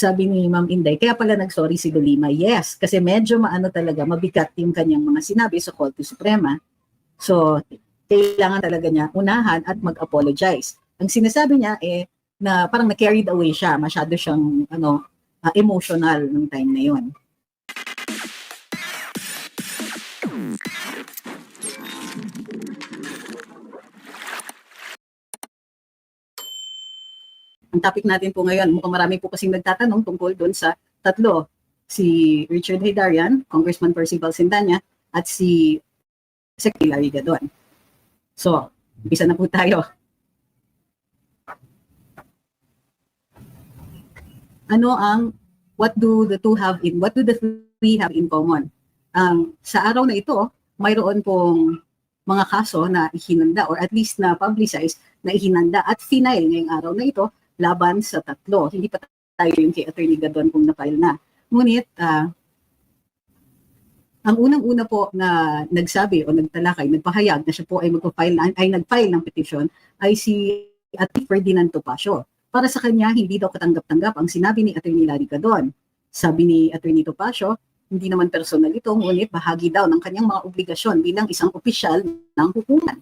sabi ni Ma'am Inday, kaya pala nag-sorry si Dolima. Yes, kasi medyo maano talaga, mabigat yung kanyang mga sinabi sa Korte Suprema. So, kailangan talaga niya unahan at mag-apologize. Ang sinasabi niya na parang na-carried away siya, masyado siyang emotional nung time na yon. Ang topic natin po ngayon, mukhang marami po kasing nagtatanong tungkol doon sa tatlo. Si Richard Haydarian, Congressman Percival Sindanya, at si Secretary Larry Gadon. So, umpisa na po tayo. What do the three have in common? Sa araw na ito, mayroon pong mga kaso na ihinanda or at least na publicized na ihinanda at final ngayong araw na ito laban sa tatlo. Hindi pa tayo yung kay Attorney Gadon kung na-file na. Ngunit, ang unang-una po na nagsabi o nagtalakay, nagpahayag na siya po ay nag-file ng petition ay si Atty. Ferdinand Topacio. Para sa kanya, hindi daw katanggap-tanggap ang sinabi ni Atty. Larry Gadon. Sabi ni Atty. Topacio, hindi naman personal ito, ngunit bahagi daw ng kanyang mga obligasyon bilang isang opisyal ng hukuman.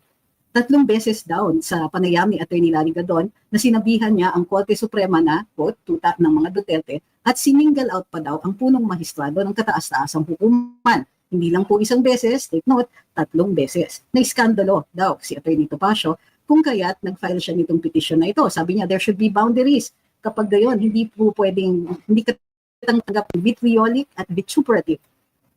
3 beses daw sa panayam ni Atty. Larry Gadon na sinabihan niya ang Korte Suprema na, quote, tuta ng mga Duterte at siningle out pa daw ang punong mahistrado ng kataas-taasang hukuman. Hindi lang po isang beses, take note, 3 beses. Na-iskandalo daw si Atty. Topacio kung kaya't nag-file siya nitong petition na ito. Sabi niya, there should be boundaries. Kapag gayon, hindi katanggap vitriolic at vituperative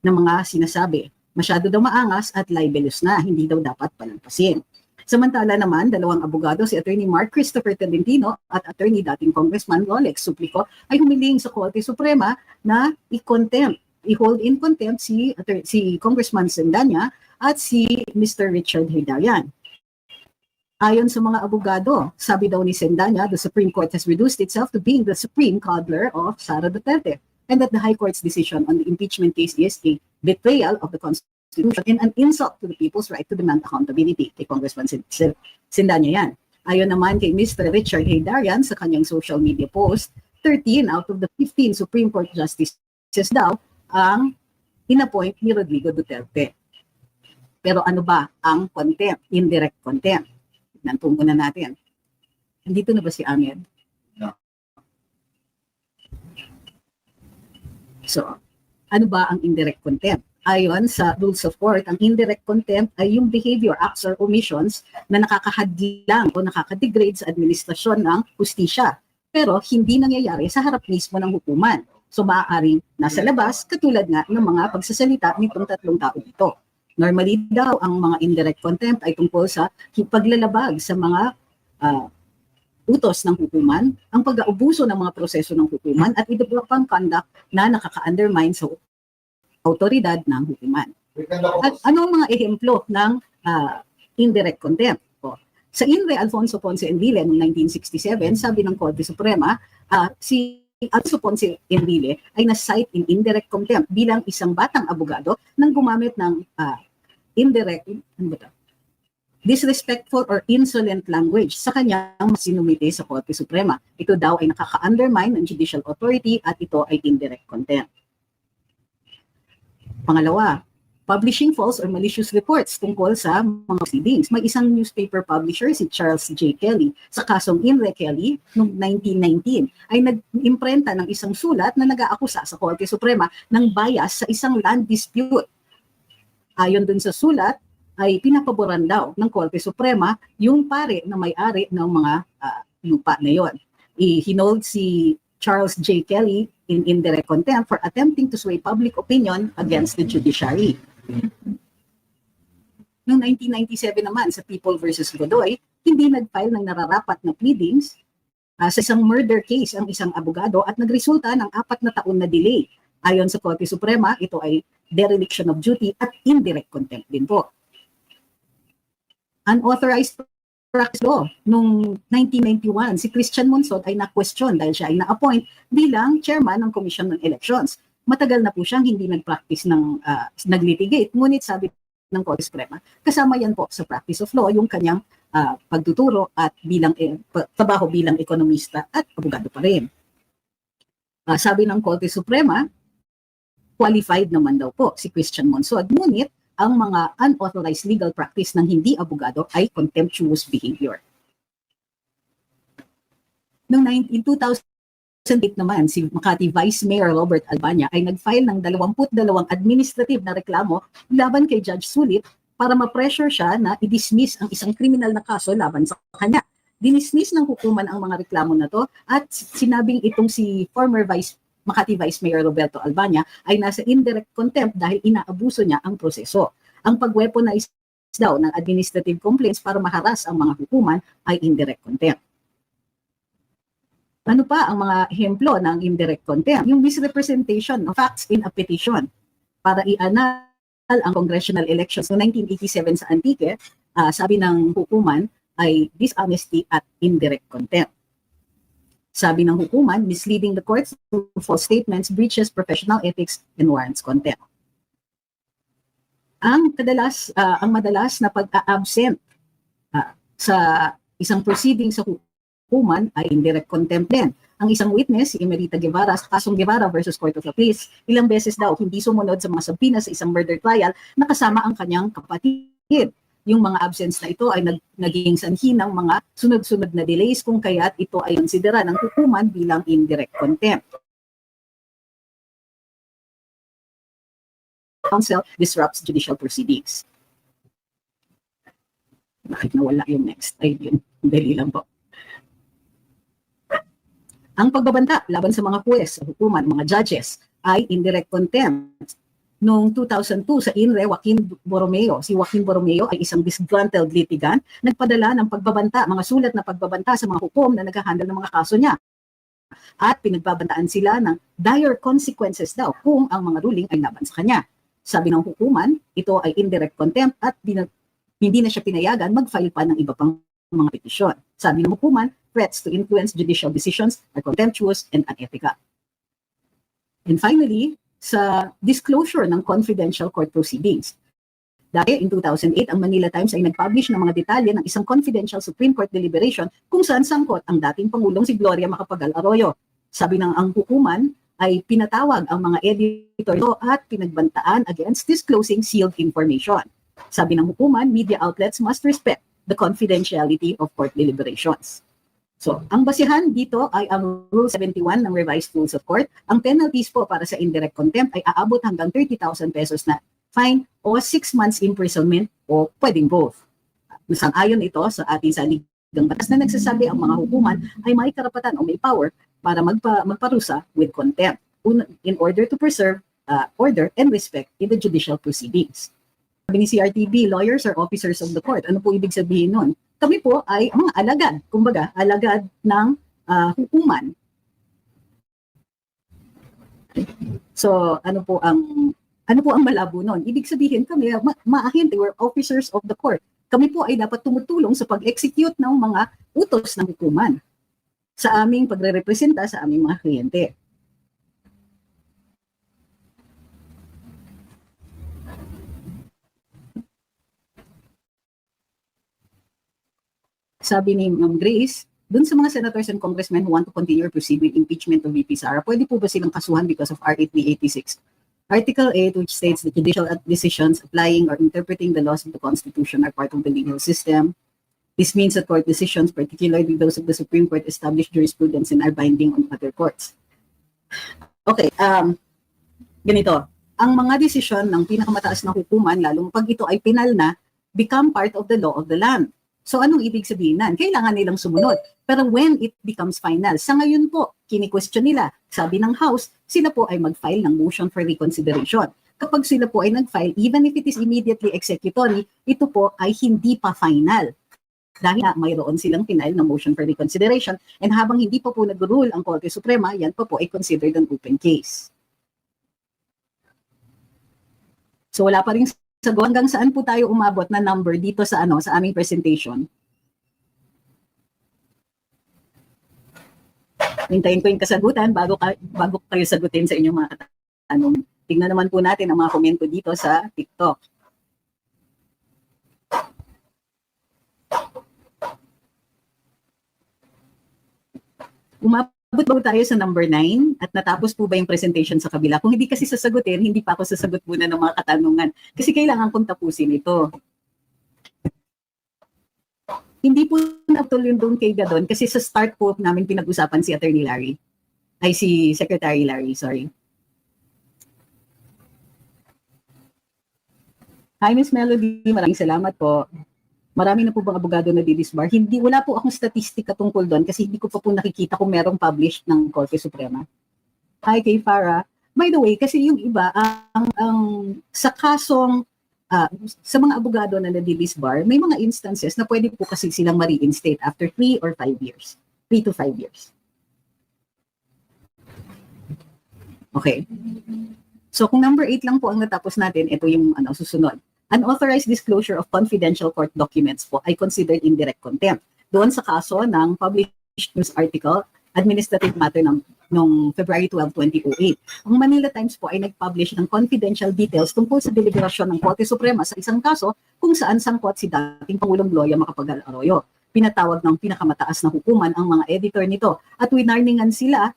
na mga sinasabi. Masyado daw maangas at libelous na, hindi daw dapat palampasin. Samantala naman, 2 abogado, si Attorney Mark Christopher Tolentino at Attorney dating Congressman Rolex Suplico ay humiling sa Korte Suprema na i-hold in contempt si Congressman Sindanya at si Mr. Richard Haydarian. Ayon sa mga abogado, sabi daw ni Sindanya, the Supreme Court has reduced itself to being the supreme coddler of Sara Duterte and that the High Court's decision on the impeachment case is a betrayal of the Constitution and an insult to the people's right to demand accountability. Kay Congressman Sindanya yan. Ayon naman kay Mr. Richard Haydarian sa kanyang social media post, 13 out of the 15 Supreme Court justices daw ang inappoint ni Rodrigo Duterte. Pero ano ba ang contempt? Indirect contempt. Nantungo na natin. Nandito na ba si Ahmed? No. So, ano ba ang indirect contempt? Ayon sa rules of court, ang indirect contempt ay yung behavior, acts, or omissions na nakakahadlang o nakakadegrade sa administrasyon ng hustisya. Pero hindi nangyayari sa harap mismo ng hukuman. So maaaring nasa labas, katulad nga ng mga pagsasalita nitong 3 tao ito. Normally daw, ang mga indirect contempt ay tungkol sa paglalabag sa mga utos ng hukuman, ang pag-aubuso ng mga proseso ng hukuman, at ito pang conduct na nakaka-undermine sa autoridad ng hukuman. At ano ang mga ehemplo ng indirect contempt? Sa In re Alfonso Ponce Enrile noong 1967, sabi ng Korte Suprema, si Alfonso Ponce Enrile ay na-cite in indirect contempt bilang isang batang abogado nang gumamit ng disrespectful or insolent language sa kanyang sinumite sa Korte Suprema. Ito daw ay nakaka-undermine ng judicial authority at ito ay indirect contempt. Pangalawa, publishing false or malicious reports tungkol sa mga proceedings. May isang newspaper publisher, si Charles J. Kelly, sa kasong In re Kelly noong 1919, ay nag-imprenta ng isang sulat na nag-aakusa sa Korte Suprema ng bias sa isang land dispute. Ayon dun sa sulat, ay pinapaboran daw ng Korte Suprema yung pare na may-ari ng mga lupa na yon. Hinold si Charles J. Kelly in indirect contempt for attempting to sway public opinion against the judiciary. Noong 1997 naman sa People versus Godoy, hindi nag-file ng nararapat na pleadings sa isang murder case ang isang abogado at nagresulta ng 4 na taon na delay. Ayon sa Korte Suprema, ito ay dereliction of duty at indirect contempt din po. Unauthorized practice law. Noong 1991, si Christian Monsod ay na-question dahil siya ay na-appoint bilang chairman ng Commission on Elections. Matagal na po siyang hindi nag-practice ng nag-litigate, ngunit sabi ng Korte Suprema, kasama yan po sa practice of law yung kanyang pagtuturo at trabaho bilang ekonomista at abogado pa rin. Sabi ng Korte Suprema, qualified naman daw po si Christian Monsod. Ngunit ang mga unauthorized legal practice ng hindi abogado ay contemptuous behavior. In 2008 naman, si Makati Vice Mayor Robert Albania ay nag-file ng 22 administrative na reklamo laban kay Judge Sulit para ma-pressure siya na i-dismiss ang isang criminal na kaso laban sa kanya. Dinismiss ng hukuman ang mga reklamo na to at sinabing itong si former Makati Vice Mayor Roberto Albania ay nasa indirect contempt dahil inaabuso niya ang proseso. Ang pag-weaponize daw ng administrative complaints para maharas ang mga hukuman ay indirect contempt. Ano pa ang mga ehemplo ng indirect contempt? Yung misrepresentation of facts in a petition para i-annul ang congressional elections noong 1987 sa Antique, sabi ng hukuman ay dishonesty at indirect contempt. Sabi ng hukuman, misleading the courts through false statements, breaches professional ethics, and warrants contempt. Ang madalas na pag-a-absent sa isang proceeding sa hukuman ay indirect contempt din. Ang isang witness, si Emerita Guevara, sa kasong Guevara versus Court of Appeals, ilang beses daw hindi sumunod sa mga sabina sa isang murder trial na kasama ang kanyang kapatid. Yung mga absence na ito ay naging sanhi ng mga sunod-sunod na delays kung kaya't ito ay konsidera ng hukuman bilang indirect contempt. Counsel disrupts judicial proceedings. Bakit nawala yung next? Ay, yun. Dali lang po. Ang pagbabanta laban sa mga puwes, sa hukuman, mga judges, ay indirect contempt. Noong 2002 sa INRE, Joaquin Borromeo. Si Joaquin Borromeo ay isang disgruntled litigant, nagpadala ng pagbabanta, mga sulat na pagbabanta sa mga hukom na naghahandle ng mga kaso niya. At pinagbabantaan sila ng dire consequences daw kung ang mga ruling ay laban sa kanya. Sabi ng hukuman, ito ay indirect contempt at hindi na siya pinayagan mag-file pa ng iba pang mga petisyon. Sabi ng hukuman, threats to influence judicial decisions are contemptuous and unethical. And finally, sa disclosure ng confidential court proceedings. Dati, in 2008, ang Manila Times ay nag-publish ng mga detalye ng isang confidential Supreme Court deliberation kung saan sangkot ang dating Pangulong si Gloria Macapagal Arroyo. Sabi ng ang hukuman ay pinatawag ang mga editor ito at pinagbantaan against disclosing sealed information. Sabi ng hukuman, media outlets must respect the confidentiality of court deliberations. So, ang basihan dito ay ang Rule 71 ng Revised Rules of Court. Ang penalties po para sa indirect contempt ay aabot hanggang 30,000 pesos na fine o 6 months imprisonment o pwedeng both. Sang-ayon ito sa ating saligang batas na nagsasabi ang mga hukuman ay may karapatan o may power para magparusa with contempt in order to preserve order and respect in the judicial proceedings. Sabi ni CRTB, lawyers are officers of the court. Ano po ibig sabihin nun? Kami po ay mga alagad, kumbaga, alagad ng hukuman. So, ano po ang malabo nun? Ibig sabihin kami, maahente, we're officers of the court. Kami po ay dapat tumutulong sa pag-execute ng mga utos ng hukuman sa aming pagre-representa sa aming mga kliyente. Sabi ni Ma'am Grace, dun sa mga senators and congressmen who want to continue proceed with impeachment of VP Sara, pwede po ba silang kasuhan because of R. 8386? Article 8, which states that judicial decisions applying or interpreting the laws of the Constitution are part of the legal system. This means that court decisions, particularly those of the Supreme Court, establish jurisprudence and are binding on other courts. Okay, ganito. Ang mga desisyon ng pinakamataas na hukuman, lalong pag ito ay penal na, become part of the law of the land. So anong ibig sabihin nan? Kailangan nilang sumunod. Pero when it becomes final, sa ngayon po, kini-question nila. Sabi ng House, sila po ay mag-file ng motion for reconsideration. Kapag sila po ay nag-file, even if it is immediately executory, ito po ay hindi pa final. Dahil mayroon silang final na motion for reconsideration and habang hindi pa po nag-rule ang Korte Suprema, yan pa po ay considered an open case. So wala pa rin sagot hanggang saan po tayo umabot na number dito sa sa aming presentation. Hintayin ko yung kasagutan bago kayo sagutin sa inyong mga katanungan. Tingnan naman po natin ang mga komento dito sa TikTok. Umabot Umabot ba tayo sa number 9 at natapos po ba yung presentation sa kabila? Kung hindi kasi sasagutin, hindi pa ako sasagot muna ng mga katanungan kasi kailangan kong tapusin ito. Hindi po natuloy doon kay Gadon kasi sa start po namin pinag-usapan si Attorney Larry. Ay, si Secretary Larry, sorry. Hi, Miss Melody. Maraming salamat po. Marami na po bang abogado na didisbar? Hindi, wala po akong statistika tungkol doon kasi hindi ko pa po nakikita kung merong published ng Korte Suprema. Hi, kay Farah. By the way, kasi yung iba, sa kasong, sa mga abogado na nadidisbar, may mga instances na pwede po kasi silang ma-reinstate after 3 or 5 years. 3 to 5 years. Okay. So kung number 8 lang po ang natapos natin, ito yung susunod. Unauthorized disclosure of confidential court documents po ay considered indirect contempt. Doon sa kaso ng published news article, administrative matter noong February 12, 2008. Ang Manila Times po ay nag-publish ng confidential details tungkol sa deliberasyon ng Korte Suprema sa isang kaso kung saan sangkot si dating Pangulong Gloria Macapagal Arroyo. Pinatawag ng pinakamataas na hukuman ang mga editor nito at winarningan sila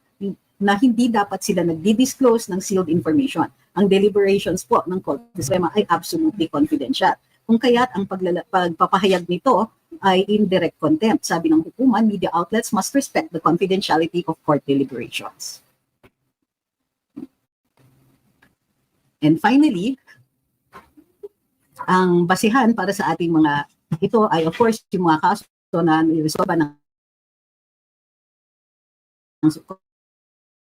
na hindi dapat sila nagdi-disclose ng sealed information. Ang deliberations po ng Korte Suprema ay absolutely confidential. Kung kaya't ang pagpapahayag nito ay indirect contempt. Sabi ng hukuman, media outlets must respect the confidentiality of court deliberations. And finally, ang basihan para sa ating mga ito ay of course yung mga kaso na niresolba ng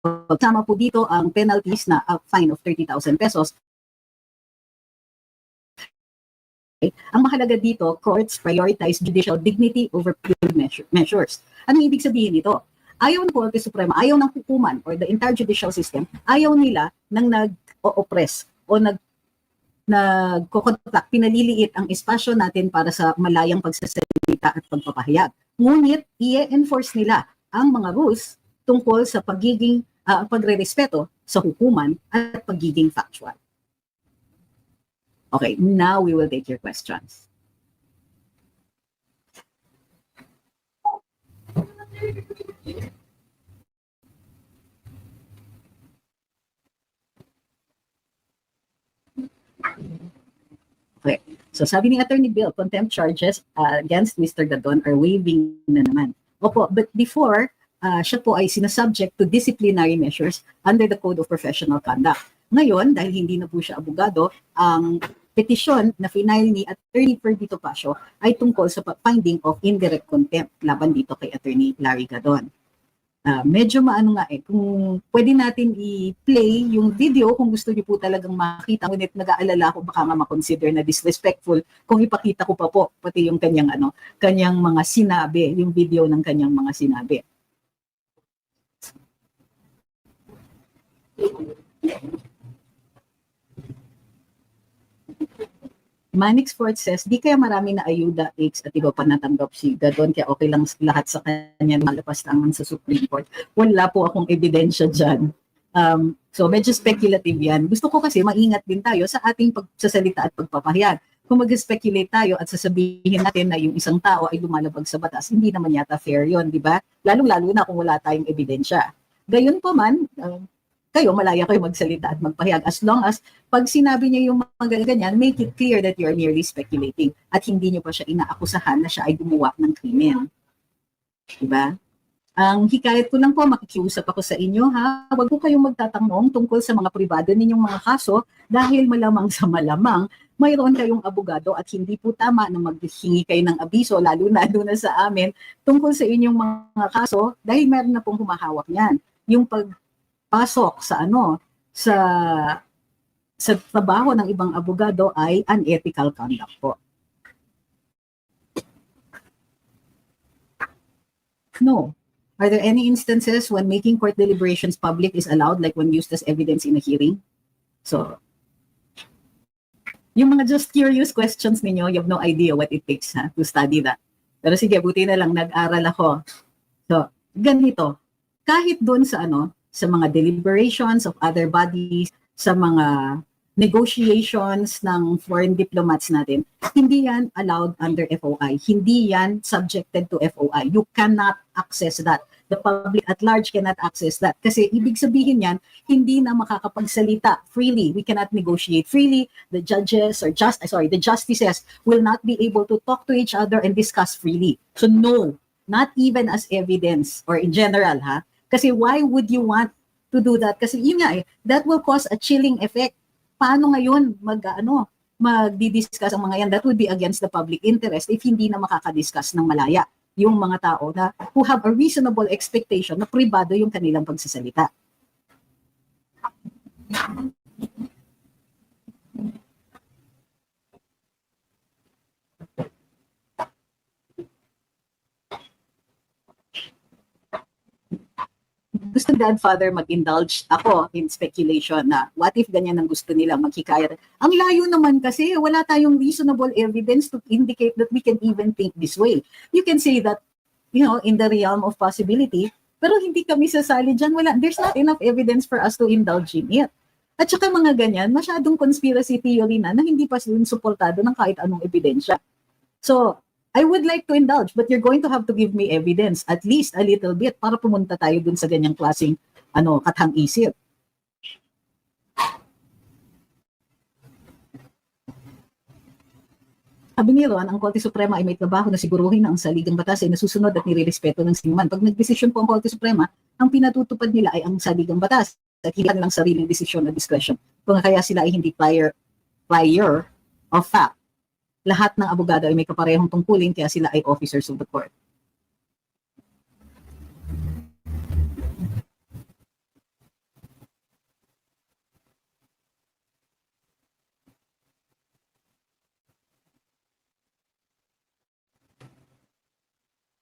kasama po dito ang penalties na fine of 30,000 pesos. Okay. Ang mahalaga dito, courts prioritize judicial dignity over pure measures. Ano ibig sabihin nito? Ayaw ng Korte Suprema, ayaw ng hukuman or the entire judicial system, ayaw nila nang nag-oppress o nagkokontak, pinaliliit ang espasyo natin para sa malayang pagsasalita at pagpapahayag. Ngunit, i-enforce nila ang mga rules tungkol sa pagiging pagre-respeto sa hukuman at pagiging factual. Okay, now we will take your questions. Okay, so sabi ni Attorney Bill, contempt charges against Mr. Gadon are waiving na naman. Opo, but before, siya po ay sinasubject to disciplinary measures under the Code of Professional Conduct. Ngayon, dahil hindi na po siya abogado, ang petisyon na final ni Attorney Perdito Pasio ay tungkol sa finding of indirect contempt laban dito kay Attorney Larry Gadon. Medyo maano nga kung pwede natin i-play yung video kung gusto niyo po talagang makita, ngunit nag-aalala ko baka nga makonsider na disrespectful kung ipakita ko pa po pati yung kanyang mga sinabi, yung video ng kanyang mga sinabi. Manix Ford says, di kaya marami na ayuda, X, at iba pa natanggap si Gadon, kaya okay lang lahat sa kanya malapas tangan sa Supreme Court. Wala po akong ebidensya dyan. So medyo speculative yan. Gusto ko kasi maingat din tayo sa ating pagsasalita at pagpapahayag. Kung mag-speculate tayo at sasabihin natin na yung isang tao ay lumalabag sa batas, hindi naman yata fair yon, di ba? Lalo-lalo na kung wala tayong ebidensya. Gayon pa man, kayo, malaya kayo magsalita at magpahayag as long as pag sinabi niya yung mga ganyan, make it clear that you are merely speculating at hindi niyo pa siya inaakusahan na siya ay gumawa ng krimen. Diba? Ang hikayat ko lang po, makikiusap ako sa inyo ha, huwag po kayong magtatanong tungkol sa mga pribado ninyong mga kaso dahil malamang sa malamang mayroon kayong abogado at hindi po tama na maghingi kayo ng abiso, lalo na sa amin, tungkol sa inyong mga kaso dahil meron na pong humahawak niyan. Yung pasok sa sa trabaho ng ibang abogado ay unethical conduct po. No. Are there any instances when making court deliberations public is allowed, like when used as evidence in a hearing? So, yung mga just curious questions ninyo, you have no idea what it takes to study that. Pero sige, buti na lang nag-aral ako. So, ganito. Kahit doon sa sa mga deliberations of other bodies, sa mga negotiations ng foreign diplomats natin, hindi yan allowed under FOI. Hindi yan subjected to FOI. You cannot access that. The public at large cannot access that. Kasi ibig sabihin yan, hindi na makakapagsalita freely. We cannot negotiate freely. The judges or the justices will not be able to talk to each other and discuss freely. So no, not even as evidence or in general, ha? Kasi why would you want to do that? Kasi yun nga that will cause a chilling effect. Paano ngayon magdi-discuss ang mga yan? That would be against the public interest if hindi na makaka-discuss ng malaya yung mga tao na who have a reasonable expectation na pribado yung kanilang pagsasalita. Gusto ni Godfather mag-indulge ako in speculation na what if ganyan ang gusto nila maghikayat. Ang layo naman kasi wala tayong reasonable evidence to indicate that we can even think this way. You can say that, in the realm of possibility, pero hindi kami sasali dyan. There's not enough evidence for us to indulge in it. At saka mga ganyan, masyadong conspiracy theory na hindi pa sila suportado ng kahit anong ebidensya. So, I would like to indulge, but you're going to have to give me evidence, at least a little bit, para pumunta tayo dun sa ganyang klaseng kathang-isip. Sabi ni Ron, ang Korte Suprema ay may trabaho na siguruhin na ang saligang batas ay nasusunod at nirerespeto ng sinuman. Pag nagdesisyon po ang Korte Suprema, ang pinatutupad nila ay ang saligang batas at hindi lang sariling desisyon o discretion. Kung kaya sila ay hindi prior of fact. Lahat ng abogado ay may kaparehong tungkulin kaya sila ay officers of the court.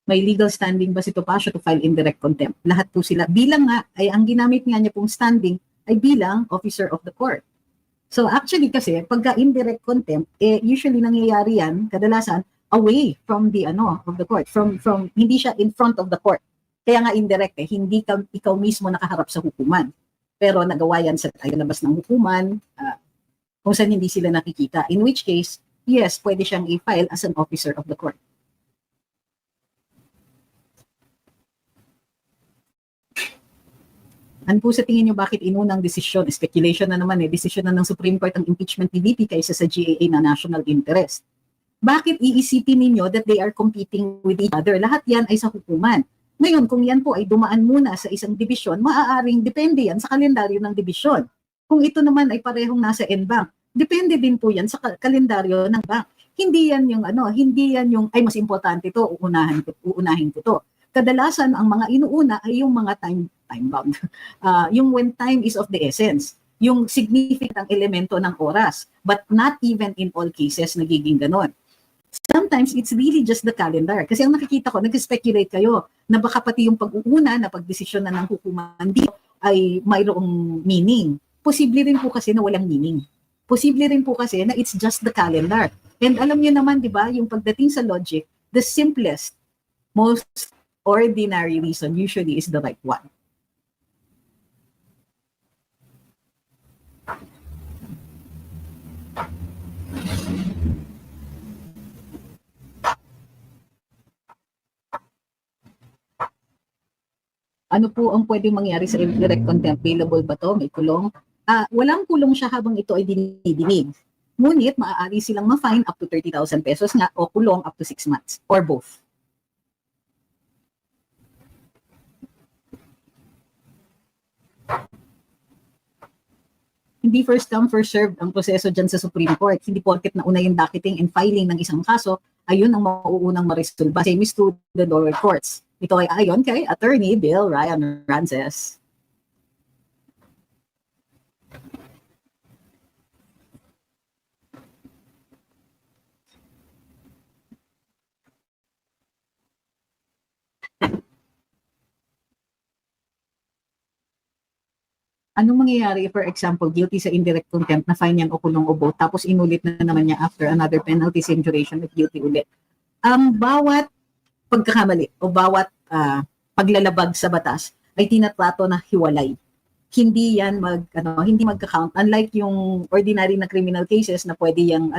May legal standing ba si Topacio to file indirect contempt? Lahat po sila. Bilang nga, ay ang ginamit nga niya pong standing ay bilang officer of the court. So actually kasi pagka indirect contempt usually nangyayari yan kadalasan away from the of the court from hindi siya in front of the court. Kaya nga indirect hindi ikaw mismo nakaharap sa hukuman. Pero nagawa yan sa labas ng hukuman kung saan hindi sila nakikita. In which case, yes, pwede siyang i-file as an officer of the court. Ano po sa tingin nyo bakit inunang desisyon, speculation na naman desisyon na ng Supreme Court ang impeachment ni VP kaysa sa GAA na national interest? Bakit iisipin ninyo that they are competing with each other? Lahat yan ay sa hukuman. Ngayon, kung yan po ay dumaan muna sa isang dibisyon, maaaring depende yan sa kalendaryo ng dibisyon. Kung ito naman ay parehong nasa NBank, depende din po yan sa kalendaryo ng bank. Hindi yan yung ay mas importante to, uunahin ko to. Kadalasan ang mga inuuna ay yung mga time bound. Yung when time is of the essence, yung significant elemento ng oras, but not even in all cases nagiging ganon. Sometimes it's really just the calendar. Kasi ang nakikita ko, nag-speculate kayo na baka pati yung pag-uuna na pagdesisyon na ng hukuman dito ay mayroong meaning. Posible rin po kasi na walang meaning. Posible rin po kasi na it's just the calendar. And alam niyo naman, di ba, yung pagdating sa logic, the simplest, most ordinary reason usually is the right one. Ano po ang pwedeng mangyari sa indirect contempt? Available ba to? May kulong? Walang kulong siya habang ito ay dinidinig. Ngunit maaari silang ma-fine up to 30,000 pesos nga o kulong up to 6 months or both. Hindi first come, first served ang proseso dyan sa Supreme Court. Hindi porket na una yung docketing and filing ng isang kaso, ayun ang mauunang marisolba. Same is to the lower courts. Ito ay ayon kay Attorney Bill Ryan Rances. Anong mangyayari if, for example, guilty sa indirect contempt na fine yan o kulong o both, tapos inulit na naman niya after another penalty, same duration, if guilty ulit? Ang bawat pagkakamali o bawat paglalabag sa batas ay tinatrato na hiwalay. Hindi yan hindi magka-count. Unlike yung ordinary na criminal cases na pwede yang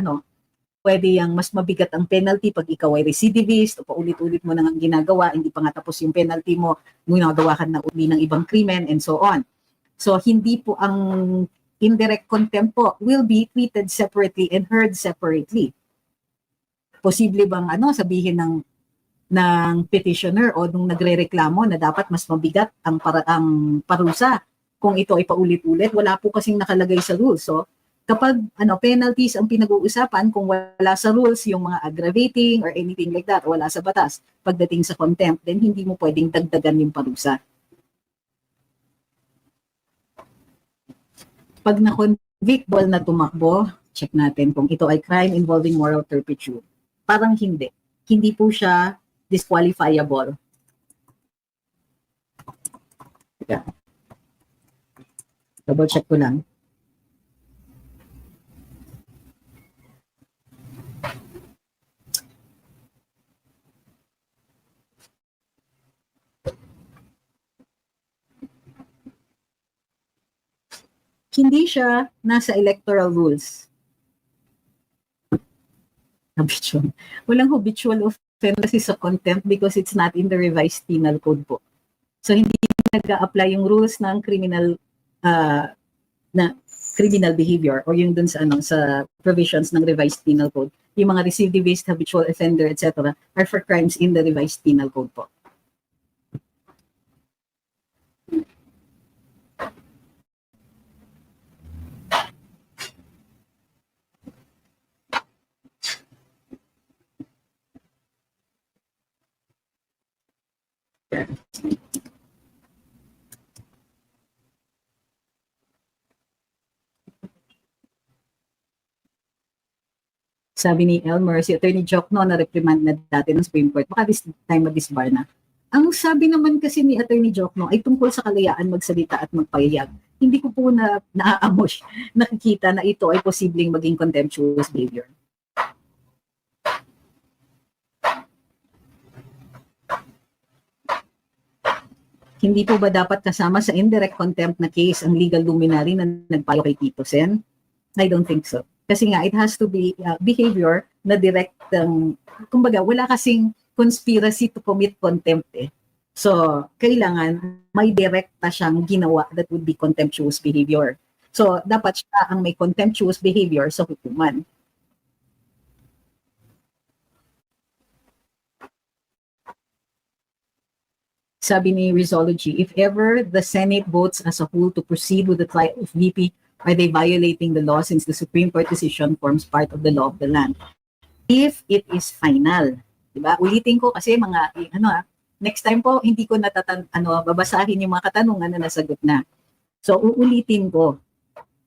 pwede yang mas mabigat ang penalty pag ikaw ay recidivist o paulit-ulit mo nang ang ginagawa, hindi pa nga tapos yung penalty mo, ginagawa ka na uli ng ibang krimen and so on. So hindi po ang indirect contempt po will be treated separately and heard separately. Posible bang sabihin ng petitioner o nung nagrereklamo na dapat mas mabigat ang parusa kung ito ay paulit-ulit? Wala po kasing nakalagay sa rules. So kapag penalties ang pinag-uusapan, kung wala sa rules yung mga aggravating or anything like that, wala sa batas pagdating sa contempt, then hindi mo pwedeng dagdagan yung parusa. Pag na-convict, ball na tumakbo, check natin kung ito ay crime involving moral turpitude. Parang hindi. Hindi po siya disqualifiable. Yeah. Double check ko lang. Hindi siya nasa electoral rules. Habitual. Walang habitual offense sa contempt because it's not in the revised penal code po. So hindi nag-a-apply yung rules ng criminal behavior or yung dun sa provisions ng revised penal code. Yung mga recidivist, habitual offender, etc. are for crimes in the revised penal code po. Sabi ni Elmer, si Attorney Jokno na reprimand na dati ng Supreme Court, baka this time mag-disbar na. Ang sabi naman kasi ni Attorney Jokno ay tungkol sa kalayaan magsalita at magpahayag. Hindi ko po naaamos, nakikita na ito ay posibleng maging contemptuous behavior. Hindi po ba dapat kasama sa indirect contempt na case ang legal luminary na nagpayo kay Tito Sen? I don't think so. Kasi nga, it has to be behavior na direct, kumbaga, wala kasing conspiracy to commit contempt eh. So, kailangan may direkta siyang ginawa that would be contemptuous behavior. So, dapat siya ang may contemptuous behavior sa hukuman. Sabi ni Rizology, if ever the Senate votes as a whole to proceed with the trial of VP, are they violating the law since the Supreme Court decision forms part of the law of the land? If it is final, diba? Ulitin ko kasi next time po hindi ko babasahin yung mga katanungan na nasagot na. So uulitin ko.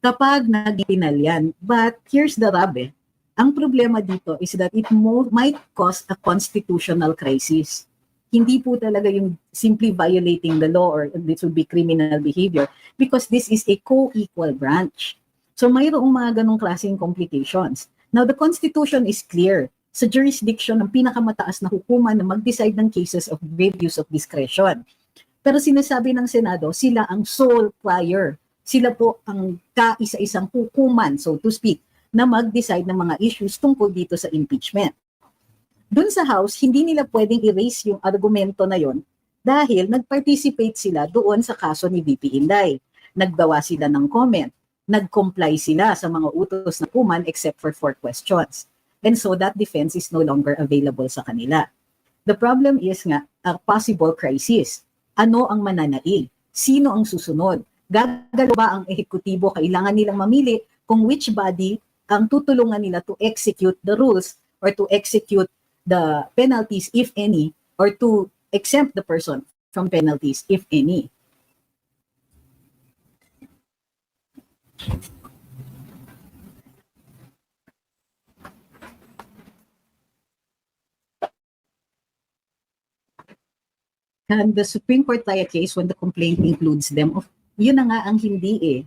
Kapag nag-final yan, but here's the rub eh. Ang problema dito is that it might cause a constitutional crisis. Hindi po talaga yung simply violating the law or this would be criminal behavior because this is a co-equal branch. So mayroong mga ganong klaseng complications. Now, the Constitution is clear. Sa jurisdiction ng pinakamataas na hukuman na mag-decide ng cases of grave use of discretion. Pero sinasabi ng Senado, sila ang sole prior. Sila po ang kaisa-isang hukuman, so to speak, na mag-decide ng mga issues tungkol dito sa impeachment. Doon sa House, hindi nila pwedeng erase yung argumento na yon dahil nag-participate sila doon sa kaso ni VP Inday. Naggawa sila ng comment, nag-comply sila sa mga utos ng hukuman except for 4 questions. And so that defense is no longer available sa kanila. The problem is nga, a possible crisis. Ano ang mananaig? Sino ang susunod? Gagalaw ba ang ehekutibo? Kailangan nilang mamili kung which body ang tutulungan nila to execute the rules or to execute the penalties, if any, or to exempt the person from penalties, if any. And the Supreme Court trial case, when the complaint includes them, yun na nga ang hindi eh.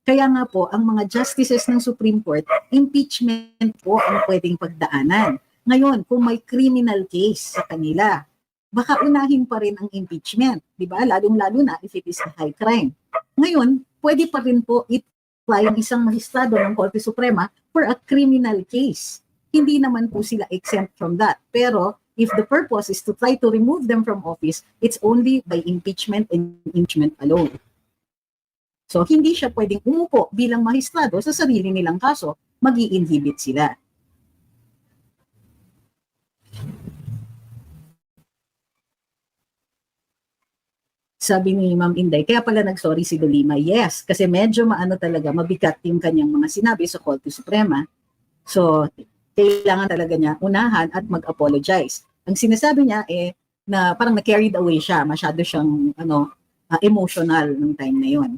Kaya nga po, ang mga justices ng Supreme Court, impeachment po ang pwedeng pagdaanan. Ngayon, kung may criminal case sa kanila, baka unahin pa rin ang impeachment, di ba? Lalong-lalo na if it is a high crime. Ngayon, pwede pa rin po i-try ang isang magistrado ng Korte Suprema for a criminal case. hindi naman po sila exempt from that. Pero if the purpose is to try to remove them from office, it's only by impeachment and impeachment alone. So hindi siya pwedeng umupo bilang mahistrado sa sarili nilang kaso, mag-i-inhibit sila. Sabi ni Ma'am Inday, kaya pala nag-sorry si Dolima. Yes, kasi medyo maano talaga, mabigat yung kanyang mga sinabi sa Korte Suprema. So, kailangan talaga niya unahan at mag-apologize. Ang sinasabi niya na parang na-carried away siya, masyado siyang emotional ng time na yon.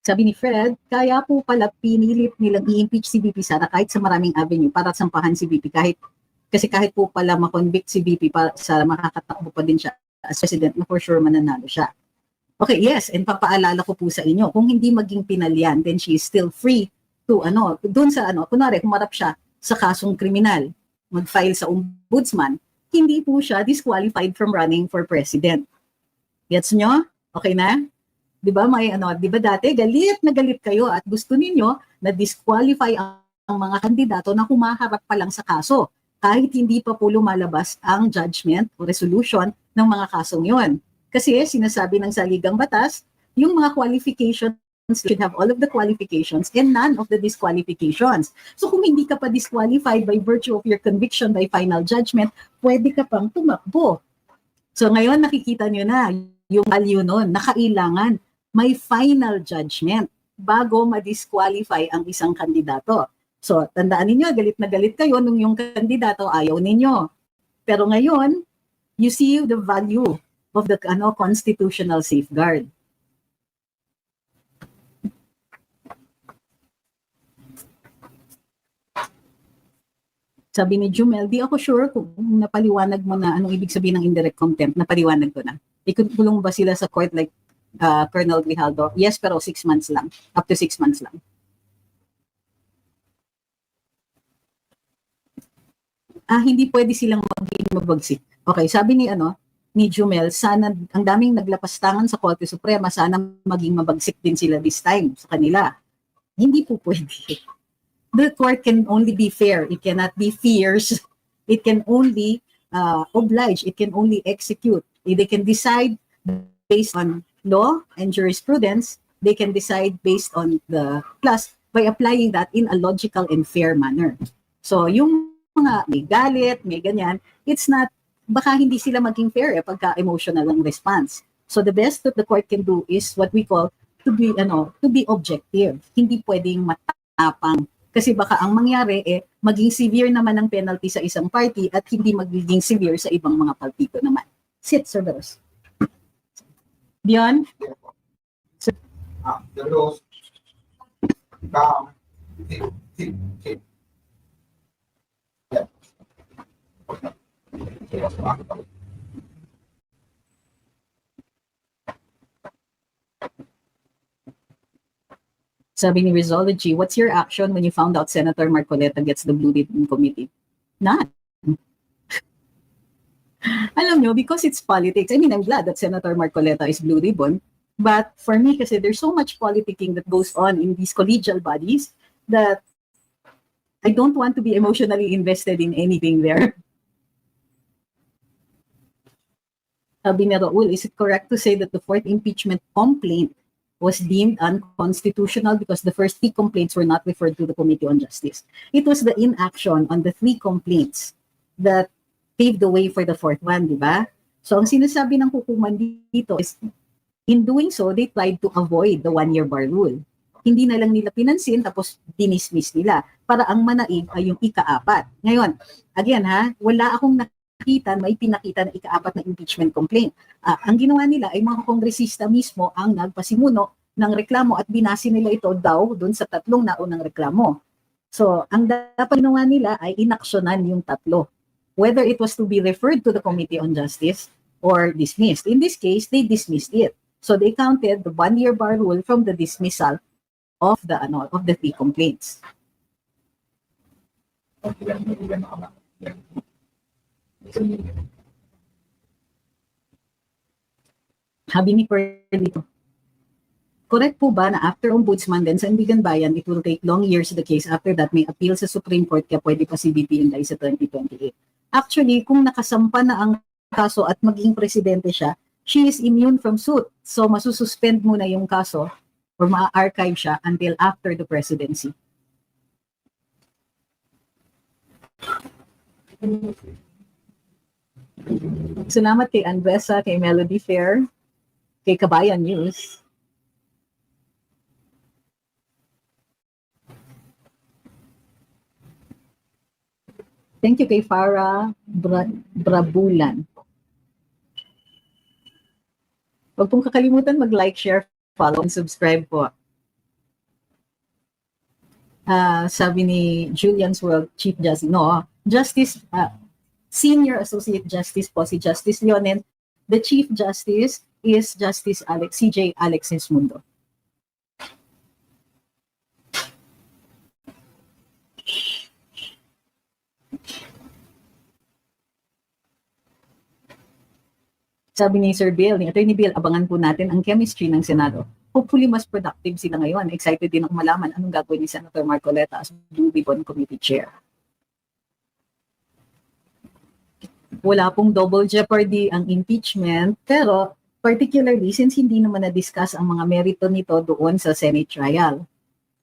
Sabi ni Fred, kaya po pala pinilit nilang i-impeach si VP Sara kahit sa maraming avenue para sampahan si VP kasi kahit po pala makonvict si VP para sa makakatakbo pa din siya as president na for sure mananalo siya. Okay, yes, and papaalala ko po sa inyo, kung hindi maging pinalyan, then she is still free to doon sa kunwari humarap siya sa kasong kriminal, mag-file sa ombudsman, hindi po siya disqualified from running for president. Gets nyo? Okay na? Di ba di ba dati galit na galit kayo at gusto ninyo na disqualify ang mga kandidato na humaharap pa lang sa kaso kahit hindi pa po lumalabas ang judgment o resolution ng mga kasong yon. Kasi sinasabi ng saligang batas, yung mga qualifications should have all of the qualifications and none of the disqualifications. So kung hindi ka pa disqualified by virtue of your conviction by final judgment, pwede ka pang tumakbo. So ngayon nakikita nyo na yung value nun, nakailangan may final judgment bago ma-disqualify ang isang kandidato. So, tandaan ninyo, galit na galit kayo nung yung kandidato ayaw ninyo. Pero ngayon, you see the value of the constitutional safeguard. Sabi ni Jumel, di ako sure kung napaliwanag mo na anong ibig sabihin ng indirect contempt. Napaliwanag ko na. Ikulong ba sila sa court like Colonel Grijaldo? Yes, pero 6 months lang. Up to 6 months lang. Hindi pwede silang maging mabagsik. Okay, sabi ni Jumel, sana ang daming naglapastangan sa Korte Suprema, sana maging mabagsik din sila this time sa kanila. Hindi po pwede. The court can only be fair. It cannot be fierce. It can only oblige. It can only execute. They can decide based on law and jurisprudence. They can decide based on plus by applying that in a logical and fair manner. So yung mga may galit, may ganyan, it's not, baka hindi sila maging fair pagka emotional ang response. So the best that the court can do is what we call to be objective. Hindi pwedeng matapang. Kasi baka ang mangyari maging severe naman ang penalty sa isang party at hindi magiging severe sa ibang mga partido naman. Sit, Sir Veros. Dion? Sabi ni Rizology, what's your action when you found out Senator Marcoleta gets the Blue Ribbon Committee? None. Alam nyo, because it's politics. I mean, I'm glad that Senator Marcoleta is Blue Ribbon. But for me, kasi there's so much politicking that goes on in these collegial bodies that I don't want to be emotionally invested in anything there. Sabi ni Raul, is it correct to say that the fourth impeachment complaint was deemed unconstitutional because the first 3 complaints were not referred to the Committee on Justice? It was the inaction on the 3 complaints that paved the way for the 4th one, di ba? So ang sinasabi ng hukuman dito is, in doing so, they tried to avoid the 1-year bar rule. Hindi na lang nila pinansin, tapos dinismiss nila para ang manaig ay yung ika-4. Ngayon, again wala akong nakita, may pinakita na ika-4 na impeachment complaint. Ang ginawa nila ay mga kongresista mismo ang nagpasimuno ng reklamo at binasi nila ito daw doon sa 3 naunang reklamo. So, ang dapat ginawa nila ay inaksyonan yung 3. Whether it was to be referred to the Committee on Justice or dismissed. In this case, they dismissed it. So they counted the 1-year bar rule from the dismissal of the 3 complaints. Sabi ni Perlito, correct po ba na after ombudsman din sa Sandigan Bayan, it will take long years the case. After that, may appeal sa Supreme Court kaya pwede pa CBP inday sa 2028. Actually, kung nakasampa na ang kaso at maging presidente siya, she is immune from suit. So, masususpend muna yung kaso or ma-archive siya until after the presidency. Salamat kay Andresa, kay Melody Fair, kay Kabayan News. Thank you kay Farah Brabulan. Huwag pong kakalimutan mag-like, share, follow, and subscribe po. Sabi ni Julian's World Chief Justice, no, Justice, Senior Associate Justice po si Justice Leonen. The Chief Justice is Justice CJ Alexis Mundo. Sabi ni Sir Bill, ni Attorney Bill, abangan po natin ang chemistry ng Senado. Hopefully, mas productive sila ngayon. Excited din ako malaman anong gagawin ni Senator Marcoleta as Blue Ribbon Committee Chair. Wala pong double jeopardy ang impeachment, pero particularly since hindi naman na-discuss ang mga merito nito doon sa Senate trial.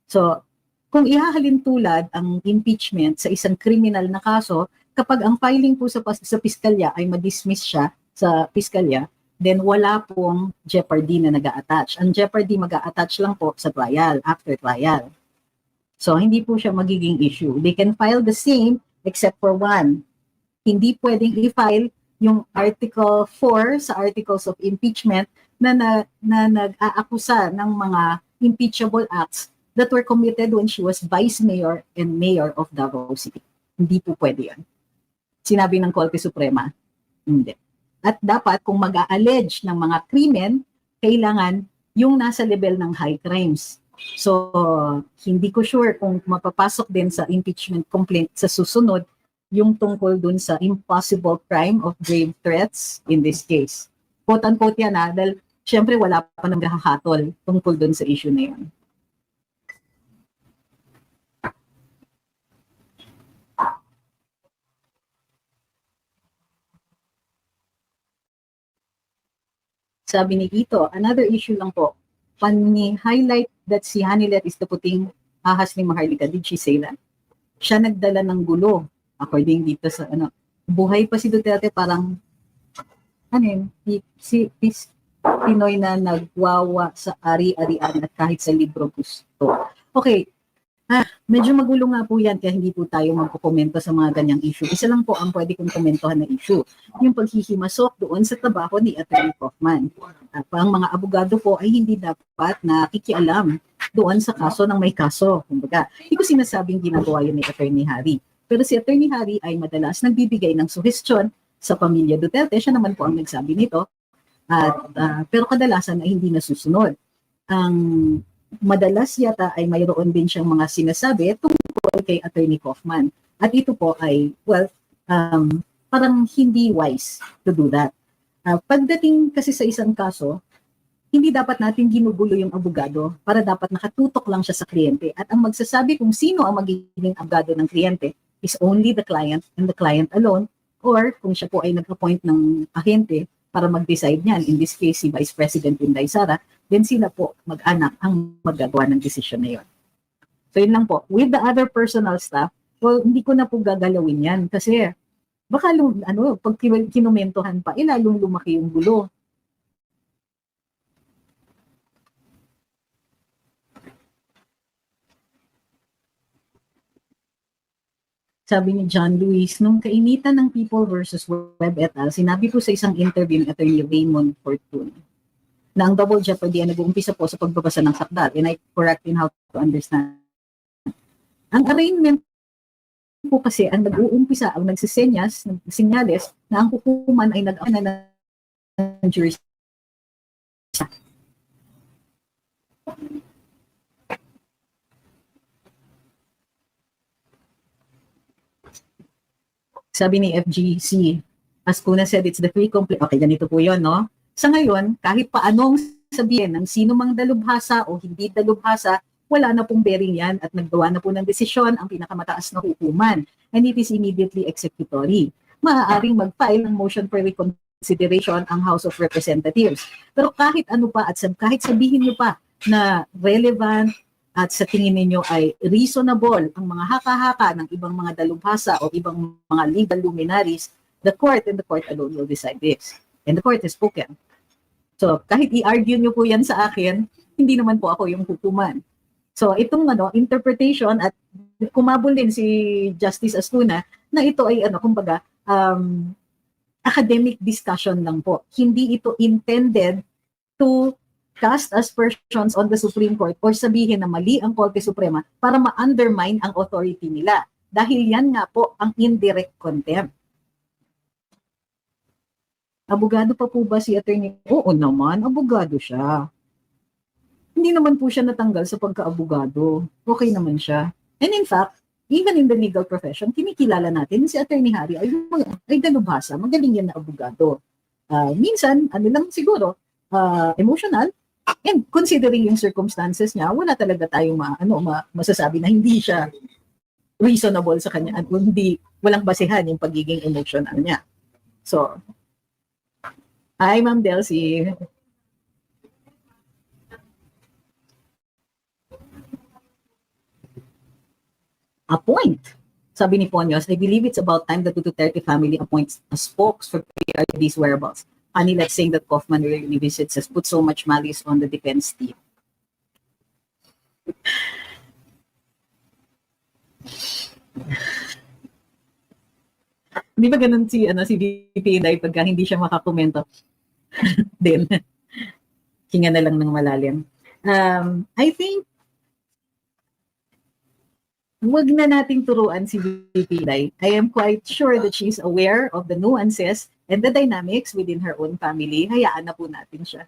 So, kung ihahalin tulad ang impeachment sa isang criminal na kaso, kapag ang filing po sa piskalya ay ma-dismiss siya sa piskalya, then wala pong jeopardy na nag-a-attach. Ang jeopardy mag-a-attach lang po sa trial, after trial. So, hindi po siya magiging issue. They can file the same except for one. Hindi pwedeng i-file yung Article 4 sa Articles of Impeachment na nag-aakusa ng mga impeachable acts that were committed when she was Vice Mayor and Mayor of Davao City. Hindi po pwede yan. Sinabi ng Korte Suprema, hindi. At dapat kung mag-a-allege ng mga krimen, kailangan yung nasa level ng high crimes. So, hindi ko sure kung mapapasok din sa impeachment complaint sa susunod yung tungkol dun sa impossible crime of grave threats in this case. Quote-unquote yan dahil syempre wala pa nang hahatol tungkol dun sa issue na yan. Sabi ni Ito, another issue lang po. Pani-highlight that si Hanilet is the puting ahas ni Maharlika. Did she say that? Siya nagdala ng gulo. According dito sa buhay pa si Duterte parang si Pinoy na nagwawa sa ari-arian at kahit sa libro gusto. Okay. Medyo magulo nga po yan kaya hindi po tayo magkukomento sa mga ganyang issue. Isa lang po ang pwede kong komentohan na issue. Yung paghihimasok doon sa trabaho ni Attorney Kaufman. Ang mga abogado po ay hindi dapat nakikialam doon sa kaso ng may kaso. Kumbaga, hindi ko sinasabing ginagawa yun ni Attorney Harry. Pero si Attorney Harry ay madalas nagbibigay ng suhestyon sa pamilya Duterte. Siya naman po ang nagsabi nito. Pero kadalasan ay hindi nasusunod. Ang madalas yata ay mayroon din siyang mga sinasabi tungkol kay Attorney Kaufman. At ito po ay, parang hindi wise to do that. Pagdating kasi sa isang kaso, hindi dapat natin ginugulo yung abogado para dapat nakatutok lang siya sa kliyente. At ang magsasabi kung sino ang magiging abogado ng kliyente is only the client and the client alone, or kung siya po ay nag-appoint ng ahente para mag-decide niyan, in this case si Vice President Inday Sara, then sila po mag-anak ang magagawa ng desisyon na yun. So yun lang po. With the other personal stuff, well, hindi ko na po gagalawin yan kasi baka pag kinumentohan pa, lalong lumaki yung gulo. Sabi ni John Luis, nung kainitan ng People versus Web et al., sinabi po sa isang interview ni Attorney Raymond Fortune na ang double jeopardy ay nag-uumpisa po sa pagbabasa ng sakdal. And I correct in how to understand. Ang arraignment po kasi ang nag-uumpisa, ang nagsisenyas, nagsinyales na ang hukuman ay nag-aana ng jurisdiction. Sabi ni FGC, as Kuna said, it's the free complete. Okay, ganito po yun, no? Sa ngayon, kahit paanong sabihin ng sino mang dalubhasa o hindi dalubhasa, wala na pong bearing yan at naggawa na po ng desisyon ang pinakamataas na hukuman, and it is immediately executory. Maaaring mag-file ng motion for reconsideration ang House of Representatives. Pero kahit ano pa at kahit sabihin nyo pa na relevant at sa tingin ninyo ay reasonable ang mga haka-haka ng ibang mga dalubhasa o ibang mga legal luminaries, the court and the court alone will decide this. And the court has spoken. So kahit i-argue nyo po yan sa akin, hindi naman po ako yung hukuman. So itong interpretation at kumabol din si Justice Astuna na ito ay kumbaga academic discussion lang po. Hindi ito intended to cast aspersions on the Supreme Court or sabihin na mali ang Korte Suprema para ma-undermine ang authority nila. Dahil yan nga po ang indirect contempt. Abogado pa po ba si attorney? Oo naman, abogado siya. Hindi naman po siya natanggal sa pagka-abogado. Okay naman siya. And in fact, even in the legal profession, kinikilala natin si Attorney Harry ay dalubhasa, magaling yan na abogado. Minsan, lang siguro, emotional, and considering yung circumstances niya, wala talaga tayong masasabi na hindi siya reasonable sa kanya at walang basehan yung pagiging emotional niya. So, hi Ma'am Delcy. Appoint. Sabi ni Ponyos, I believe it's about time the Duterte family appoints a spokes for PRD's whereabouts. Ani, let's say that Kaufman regularly visits has put so much malice on the defense team. Hindi ba ganun si VP Inday pagka hindi siya makakomento? Then, hinga na lang ng malalim. I think wag na nating turuan si VP Inday. I am quite sure that she's aware of the nuances and the dynamics within her own family. Hayaan na po natin siya.